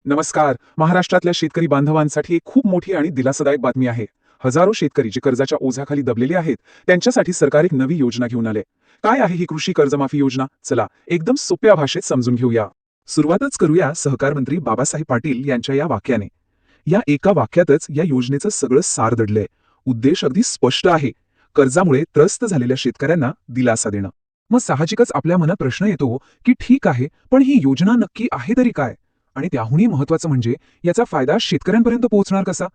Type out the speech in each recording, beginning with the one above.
नमस्कार. महाराष्ट्रातल्या शेतकरी बांधवांसाठी एक खूप मोठी आणि दिलासादायक बातमी आहे. हजारो शेतकरी जे कर्जाच्या ओझ्याखाली दबलेले आहेत, त्यांच्यासाठी सरकार एक नवी योजना घेऊन आले. काय आहे ही कृषी कर्जमाफी योजना? चला एकदम सोप्या भाषेत समजून घेऊया. सुरुवातच करूया सहकार मंत्री बाबासाहेब पाटील यांच्या या वाक्याने. या एका वाक्यातच या योजनेचं सगळं सार दडलंय. उद्देश अगदी स्पष्ट आहे. कर्जामुळे त्रस्त झालेल्या शेतकऱ्यांना दिलासा देणं. मग साहजिकच आपल्या मनात प्रश्न येतो की ठीक आहे, पण ही योजना नक्की आहे तरी काय? आणि त्याहूनही महत्वाचं म्हणजे याचा फायदा शेतकऱ्यांपर्यंत पोहोचणार कसा?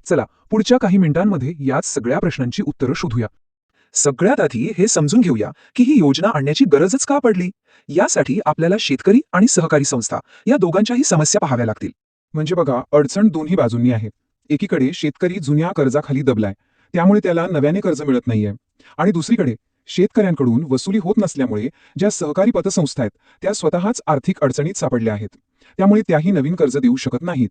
चला पुढच्या काही मिनिटांमध्ये याच सगळ्या प्रश्नांची उत्तरं शोधूया. सगळ्यात आधी हे समजून घेऊया की ही योजना आणण्याची गरजच का पडली. यासाठी आपल्याला शेतकरी आणि सहकारी संस्था या दोघांच्याही समस्या पाहाव्या लागतील. म्हणजे बघा, अडचण दोन्ही बाजूंनी आहे. एकीकडे शेतकरी जुन्या कर्जाखाली दबलाय, त्यामुळे त्याला नव्याने कर्ज मिळत नाहीये. आणि दुसरीकडे शेतकऱ्यांकडून वसुली होत नसल्यामुळे ज्या सहकारी पतसंस्था आहेत त्या स्वतःच आर्थिक अडचणीत सापडल्या आहेत. त्यामुळे त्याही नवीन कर्ज देऊ शकत नाहीत.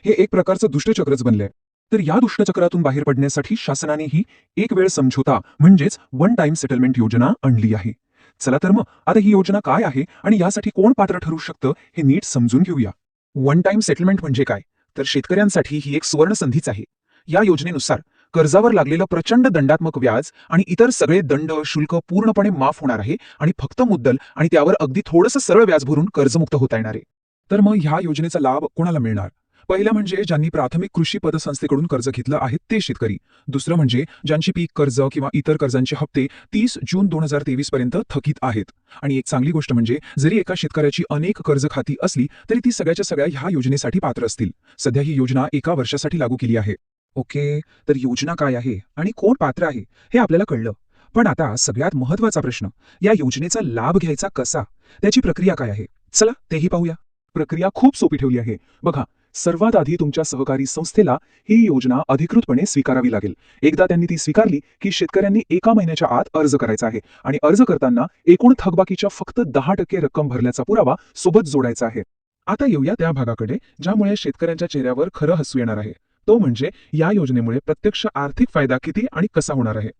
हे एक प्रकारचं दुष्टचक्रच बनलंय. तर या दुष्टचक्रातून बाहेर पडण्यासाठी शासनाने ही एक वेळ समझोता म्हणजेच वन टाइम सेटलमेंट योजना आणली आहे. चला तर मग आता ही योजना काय आहे आणि यासाठी कोण पात्र ठरू शकतं हे नीट समजून घेऊया. वन टाइम सेटलमेंट म्हणजे काय? तर शेतकऱ्यांसाठी ही एक सुवर्ण संधीच आहे. या योजनेनुसार कर्जावर लागलेलं प्रचंड दंडात्मक व्याज आणि इतर सगळे दंड शुल्क पूर्णपणे माफ होणार आहे आणि फक्त मुद्दल आणि त्यावर अगदी थोडंसं सरळ व्याज भरून कर्जमुक्त होता येणार आहे. तर मग ह्या योजनेचा लाभ कोणाला मिळणार? पहिलं म्हणजे ज्यांनी प्राथमिक कृषी पतसंस्थेकडून कर्ज घेतलं आहे ते शेतकरी. दुसरं म्हणजे ज्यांची पीक कर्ज किंवा इतर कर्जांचे हप्ते 30 जून 2023 पर्यंत थकीत आहेत. आणि एक चांगली गोष्ट म्हणजे जरी एका शेतकऱ्याची अनेक कर्ज खाती असली तरी ती सगळ्याच्या सगळ्या ह्या योजनेसाठी पात्र असतील. सध्या ही योजना 1 वर्षासाठी लागू केली आहे. ओके, तर योजना काय आहे आणि कोण पात्र आहे हे आपल्याला कळलं. पण आता सगळ्यात महत्वाचा प्रश्न, या योजनेचा लाभ घ्यायचा कसा? त्याची प्रक्रिया काय आहे? चला तेही पाहूया. प्रक्रिया खूप सोपी ठेवली आहे. बघा, सर्वात आधी तुमच्या सहकारी संस्थेला ही योजना अधिकृतपणे स्वीकारावी लागेल. एकदा त्यांनी ती स्वीकारली की शेतकऱ्यांनी 1 महिन्याच्या आत अर्ज करायचा आहे आणि अर्ज करताना एकूण थकबाकीच्या फक्त 10% रक्कम भरल्याचा पुरावा सोबत जोडायचा आहे. आता येऊया त्या भागाकडे ज्यामुळे शेतकऱ्यांच्या चेहऱ्यावर खरं हसू येणार आहे. तो म्हणजे या योजनेमुळे प्रत्यक्ष आर्थिक फायदा किती आणि कसा होणार आहे.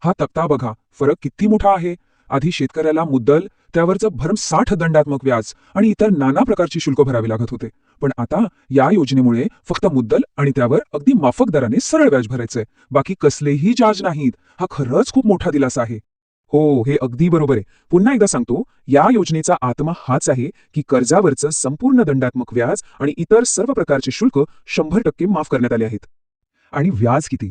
हा तक्ता बघा, फरक किती मोठा आहे. आधी शेतकऱ्याला मुद्दल, त्यावरचं भरमसाठ दंडात्मक व्याज आणि इतर नाना प्रकारची शुल्क भरावी लागत होते. पण आता या योजनेमुळे फक्त मुद्दल आणि त्यावर अगदी माफक दराने सरळ व्याज भरायचंय. बाकी कसलेही चार्ज नाहीत. हा खरंच खूप मोठा दिलासा आहे. हो, हे अगदी बरोबर आहे. पुन्हा एकदा सांगतो, या योजनेचा आत्मा हाच आहे की कर्जावरचं संपूर्ण दंडात्मक व्याज आणि इतर सर्व प्रकारचे शुल्क 100% माफ करण्यात आले आहेत. आणि व्याज किती?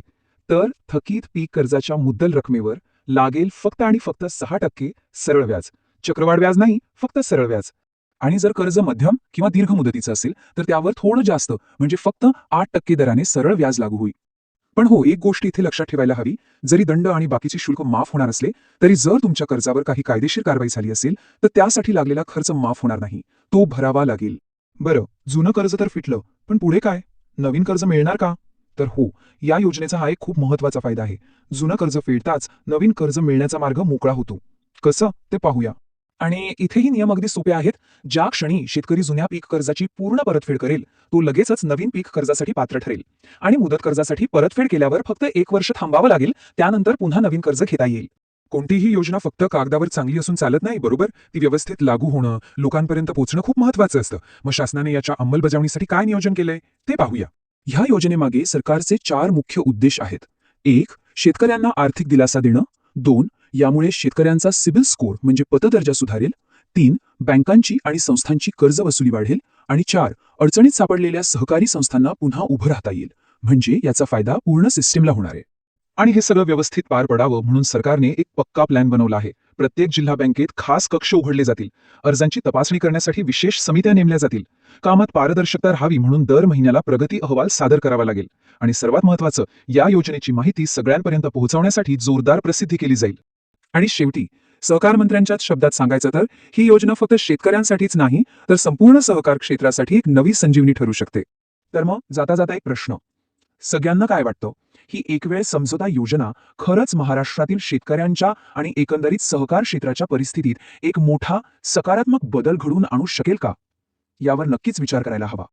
तर थकीत पीक कर्जाच्या मुद्दल रकमेवर लागेल फक्त आणि फक्त 6% सरळ व्याज. चक्रवाढ व्याज नाही, फक्त सरळ व्याज. आणि जर कर्ज मध्यम किंवा दीर्घ मुदतीचं असेल तर त्यावर थोडं जास्त म्हणजे फक्त 8% दराने सरळ व्याज लागू होईल. पण हो, एक गोष्ट इथे लक्षात ठेवायला हवी. जरी दंड आणि बाकीचे शुल्क माफ होणार असले तरी जर तुमच्या कर्जावर काही कायदेशीर कारवाई झाली असेल तर त्यासाठी लागलेला खर्च माफ होणार नाही, तो भरावा लागेल. बरं, जुनं कर्ज तर फिटलं, पण पुढे काय? नवीन कर्ज मिळणार का? तर हो, या योजनेचा हा एक खूप महत्वाचा फायदा आहे. जुनं कर्ज फेडताच नवीन कर्ज मिळण्याचा मार्ग मोकळा होतो. कसं ते पाहूया. आणि इथेही नियम अगदी सोपे आहेत. ज्या क्षणी शेतकरी जुन्या पीक कर्जाची पूर्ण परतफेड करेल तो लगेचच नवीन पीक कर्जासाठी पात्र ठरेल. आणि मुदत कर्जासाठी परतफेड केल्यावर फक्त 1 वर्ष थांबावं लागेल, त्यानंतर पुन्हा नवीन कर्ज घेता येईल. कोणतीही योजना फक्त कागदावर चांगली असून चालत नाही, बरोबर? ती व्यवस्थित लागू होणं, लोकांपर्यंत पोहोचणं खूप महत्वाचं असतं. मग शासनाने याच्या अंमलबजावणीसाठी काय नियोजन केलंय ते पाहूया. ह्या योजनेमागे सरकारचे 4 मुख्य उद्देश आहेत. 1. शेतकऱ्यांना आर्थिक दिलासा देणं. 2. यामुळे शेतकऱ्यांचा सिबिल स्कोर म्हणजे पतदर्जा सुधारेल. 3. बँकांची आणि संस्थांची कर्ज वसुली वाढेल. आणि 4. अडचणीत सापडलेल्या सहकारी संस्थांना पुन्हा उभं राहता येईल. म्हणजे याचा फायदा पूर्ण सिस्टीमला होणार आहे. आणि हे सगळं व्यवस्थित पार पडावं म्हणून सरकारने एक पक्का प्लॅन बनवला आहे. प्रत्येक जिल्हा बँकेत खास कक्ष उघडले जातील. अर्जांची तपासणी करण्यासाठी विशेष समित्या नेमल्या जातील. कामात पारदर्शकता राहावी म्हणून दर महिन्याला प्रगती अहवाल सादर करावा लागेल. आणि सर्वात महत्त्वाचं, या योजनेची माहिती सगळ्यांपर्यंत पोहोचवण्यासाठी जोरदार प्रसिद्धी केली जाईल. आणि शेवटी सहकार मंत्र्यांच्याच शब्दात सांगायचं तर ही योजना फक्त शेतकऱ्यांसाठीच नाही तर संपूर्ण सहकार क्षेत्रासाठी एक नवी संजीवनी ठरू शकते. तर मग जाता जाता एक प्रश्न, सगळ्यांना काय वाटतं? ही एक वेळ समझोता योजना खरंच महाराष्ट्रातील शेतकऱ्यांच्या आणि एकंदरीत सहकार क्षेत्राच्या परिस्थितीत एक मोठा सकारात्मक बदल घडवून आणू शकेल का? यावर नक्कीच विचार करायला हवा.